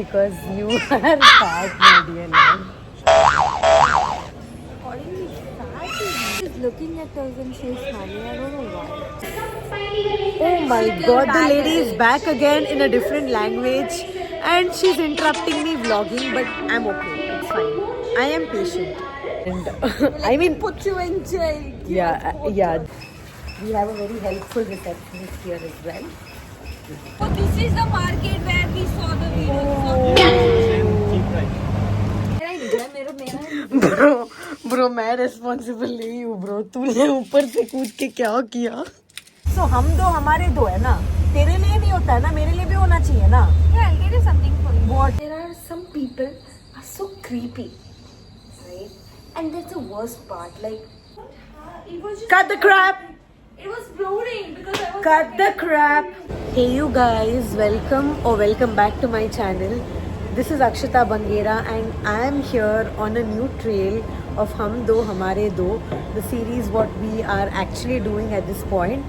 because you are fat, my dear love. She's looking at us and she's smiling. I don't know why. Oh my god, the lady is back again in a different language and she's interrupting me vlogging, but I'm okay. It's fine. I am patient. And I mean, put you in jail. yeah. We have a very helpful receptionist here as well. So this is the market where we saw the video. Bro मैं responsible नहीं हूँ bro. तूने ऊपर से कूद के क्या किया? So हम दो हमारे दो है ना. तेरे लिए नहीं होता है ना, मेरे लिए भी होना चाहिए ना. Yeah, I'll get you something for you. What? There are some people are so creepy, right? And that's the worst part. Like, it was just Cut the crap. It was floating because I was. Cut the crap. Hey you guys, welcome back to my channel. This is Akshita Bangera and I am here on a new trail of Hum Do Hamare Do, the series what we are actually doing at this point,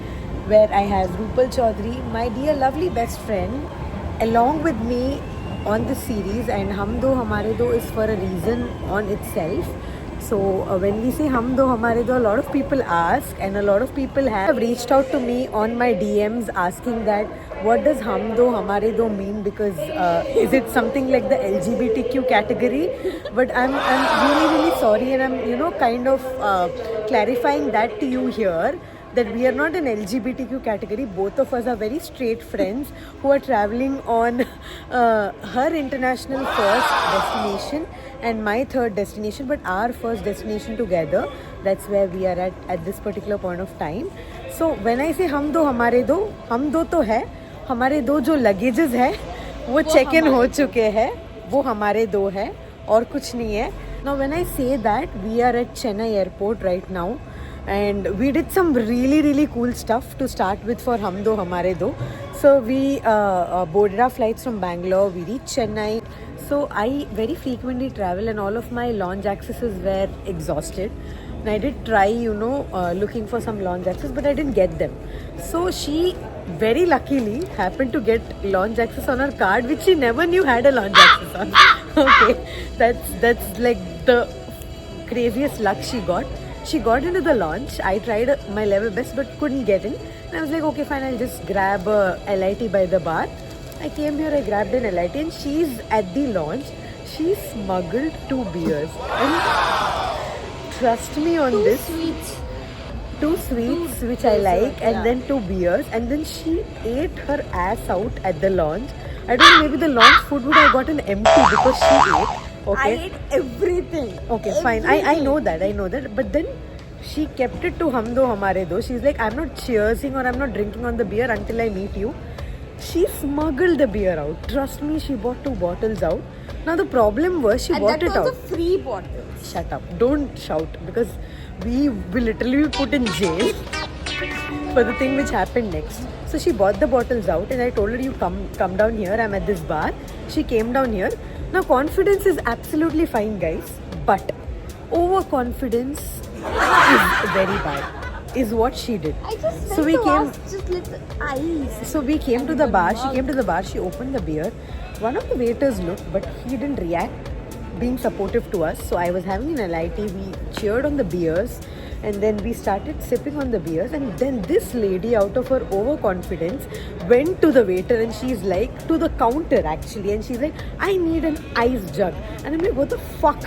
where I have Rupal Chaudhary, my dear lovely best friend, along with me on this series. And Hum Do Hamare Do is for a reason on itself. So when we say Hum Do Hamare Do, a lot of people ask, and a lot of people have reached out to me on my DMs asking that what does Hum Do Hamare Do mean, because is it something like the LGBTQ category? But I'm really sorry, and I'm kind of clarifying that to you here, that we are not an LGBTQ category. Both of us are very straight friends who are traveling on her international first destination and my third destination, but our first destination together. That's where we are at this particular point of time. So when I say Hum Do Hamare Do, हम दो तो है, हमारे दो जो luggages है वो check in हो चुके हैं, वो हमारे दो है और कुछ नहीं है. Now when I say that, we are at Chennai airport right now. And we did some really cool stuff to start with for Hum Do Hamare Do. So we boarded our flights from Bangalore. We reached Chennai. So I very frequently travel and all of my lounge accesses were exhausted. And I did try, looking for some lounge access, but I didn't get them. So she very luckily happened to get lounge access on her card, which she never knew had a lounge access on. Okay, that's like the craziest luck she got. She got into the launch. I tried my level best but couldn't get in. And I was like, okay, fine, I'll just grab a LIT by the bar. I came here, I grabbed an LIT, and she's at the launch. She smuggled 2 beers. And trust me on this. 2 sweets, which I like, and then 2 beers. And then she ate her ass out at the launch. I don't know, maybe the launch food would have gotten empty because she ate. Okay. I ate everything. Okay, fine. I know that. But then she kept it to Hum Do Hamare Do. She's like, I'm not cheersing or I'm not drinking on the beer until I meet you. She smuggled the beer out. Trust me, she bought 2 bottles out. Now the problem was she bought it out. And that was a free bottle. Shut up. Don't shout, because we will literally be put in jail for the thing which happened next. So she bought the bottles out and I told her, you come down here. I'm at this bar. She came down here. Now confidence is absolutely fine, guys, but overconfidence is very bad, is what she did. I just So we came. just little ice. So we came to the bar. She came to the bar. She opened the beer. One of the waiters looked, but he didn't react, being supportive to us. So I was having an LIT. We cheered on the beers, and then we started sipping on the beers. And then this lady, out of her overconfidence, went to the waiter and she's like, to the counter actually, and she's like, I need an ice jug. And I'm like, what the fuck?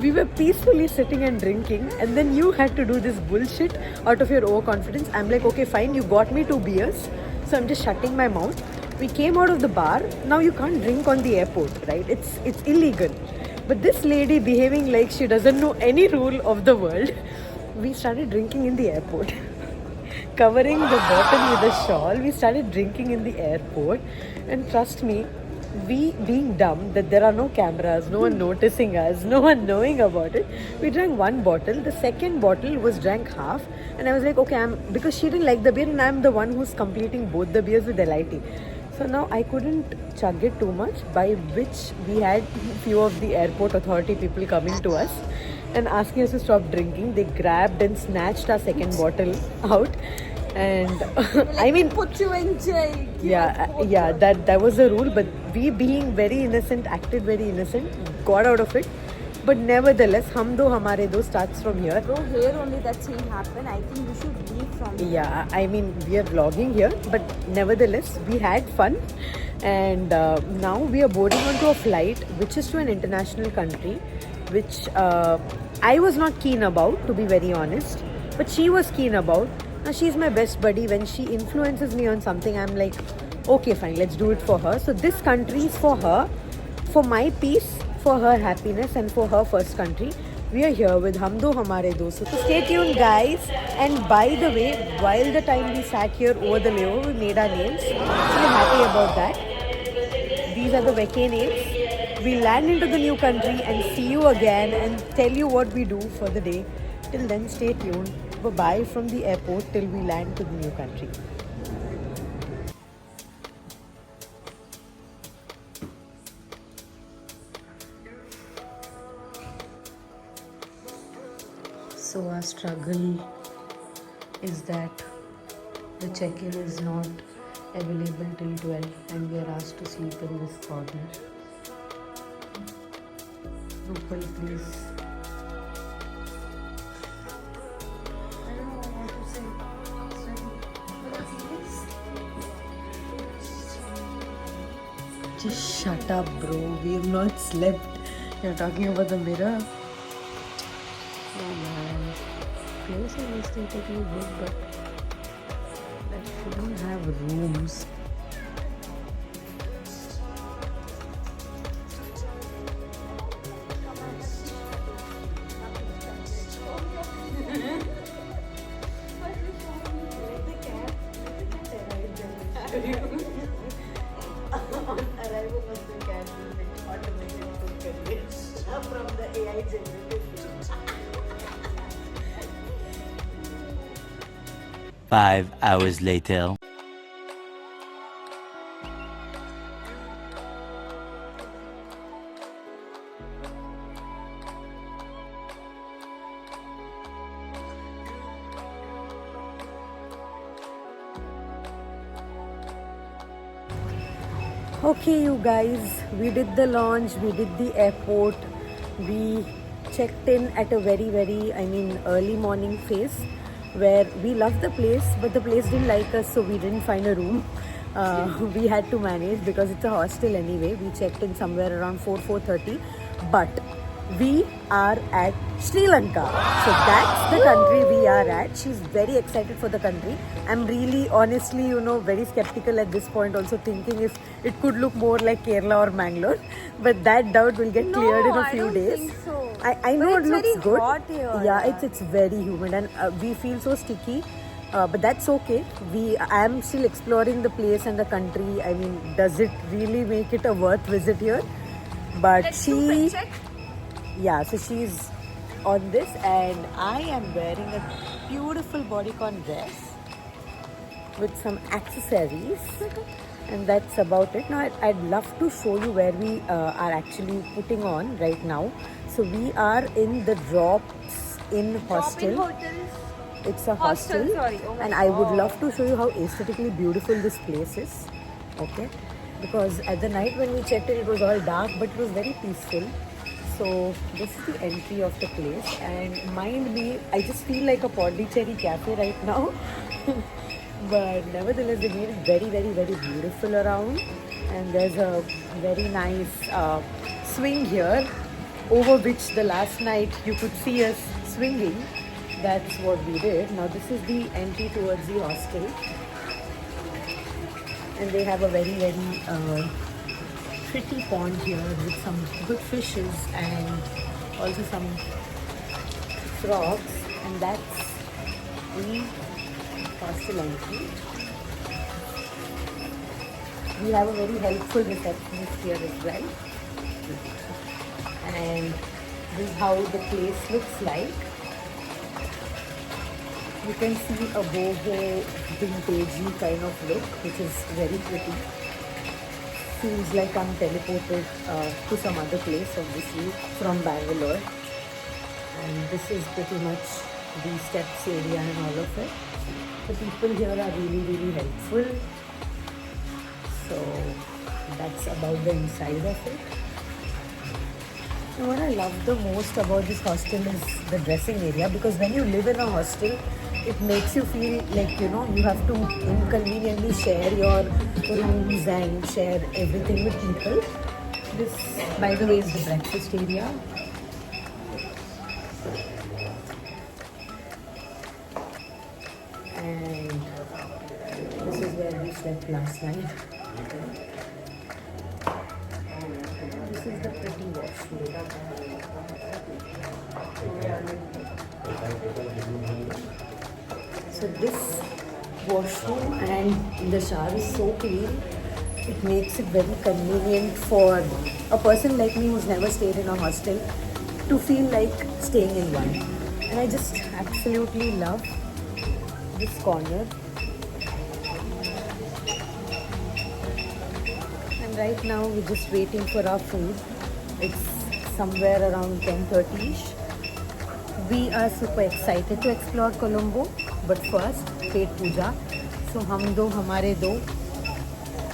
We were peacefully sitting and drinking, and then you had to do this bullshit out of your overconfidence. I'm like, okay, fine, you got me 2 beers, so I'm just shutting my mouth. We came out of the bar. Now you can't drink on the airport, right? It's illegal. But this lady behaving like she doesn't know any rule of the world, we started drinking in the airport. Covering the bottle with a shawl, we started drinking in the airport. And trust me, we being dumb that there are no cameras, no one noticing us, no one knowing about it, we drank 1 bottle. The second bottle was drank half, and I was like, okay, because she didn't like the beer and I'm the one who's completing both the beers with LIT. So now I couldn't chug it too much, by which we had few of the airport authority people coming to us and asking us to stop drinking. They grabbed and snatched our second bottle out. And Like, I mean, put you in jail. yeah, that was the rule. But we, being very innocent, acted very innocent, got out of it. But nevertheless, hum do hamare do starts from here. Bro, here only that scene happened. I think we should leave from here. Yeah, I mean, we are vlogging here, but nevertheless, we had fun. And now we are boarding onto a flight which is to an international country, which I was not keen about, to be very honest, but she was keen about. Now, she's my best buddy. When she influences me on something, I'm like, okay, fine, let's do it for her. So, this country is for her, for my peace, for her happiness, and for her first country. We are here with Hum Do Hamare Do. So stay tuned, guys. And by the way, while the time we sat here over the layover, we made our names. So we're happy about that. These are the vacay names. We land into the new country and see you again and tell you what we do for the day. Till then, stay tuned. Bye-bye from the airport till we land to the new country. So our struggle is that the check-in is not available till 12 and we are asked to sleep in this corner. Rupal, please. I don't know what to say. Just shut up, bro. We have not slept. You're talking about the mirror. Oh man, place is aesthetically good, but that shouldn't have rooms. From the AI generated. 5 hours later. Okay, you guys, we did the launch, we did the airport, we checked in at a very, early morning phase where we loved the place, but the place didn't like us, so we didn't find a room. We had to manage because it's a hostel anyway. We checked in somewhere around 4:30, but we are at Sri Lanka. So that's the country we are at. She's very excited for the country. I'm really, honestly, very skeptical at this point, also thinking if it could look more like Kerala or Mangalore. But that doubt will get cleared in a few days. I don't think so. I know But it looks very good. hot here. Yeah, it's very humid and we feel so sticky. But that's okay. I am still exploring the place and the country. I mean, does it really make it a worth visit here? But Let's do fit check. yeah, so she's on this and I am wearing a beautiful bodycon dress with some accessories and that's about it. Now I'd love to show you where we are actually putting on right now. So we are in the Drops Inn Hostel. Drop-in hotels. It's a Hostel, hostel, sorry. Oh my and I would God. love to show you how aesthetically beautiful this place is. Okay, because at the night when we checked in, it was all dark, but it was very peaceful. So this is the entry of the place, and mind me, I just feel like a Pondicherry cafe right now. But nevertheless, they made it very beautiful around, and there's a very nice swing here, over which the last night you could see us swinging. That's what we did. Now this is the entry towards the hostel, and they have a very pretty pond here with some good fishes and also some frogs, and that's the hostel entry. We have a very helpful receptionist here as well, and this is how the place looks like. You can see a boho vintagey kind of look, which is very pretty. Feels like I'm teleported to some other place, obviously from Bangalore. And this is pretty much the steps area and all of it. The people here are really helpful. So that's about the inside of it. And what I love the most about this hostel is the dressing area, because when you live in a hostel, it makes you feel like, you know, you have to inconveniently share your rooms and share everything with people. This, by the way, is the breakfast area. And this is where we slept last night. This is the pretty washroom. So this washroom and the shower is so clean. It makes it very convenient for a person like me who's never stayed in a hostel to feel like staying in one. And I just absolutely love this corner. And right now we're just waiting for our food. It's somewhere around 10:30ish. We are super excited to explore Colombo, but first pet Puja. So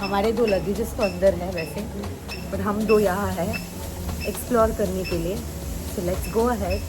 हमारे दो luggages तो अंदर है वैसे, पर हम दो यहाँ है एक्सप्लोर करने के लिए. So let's go ahead.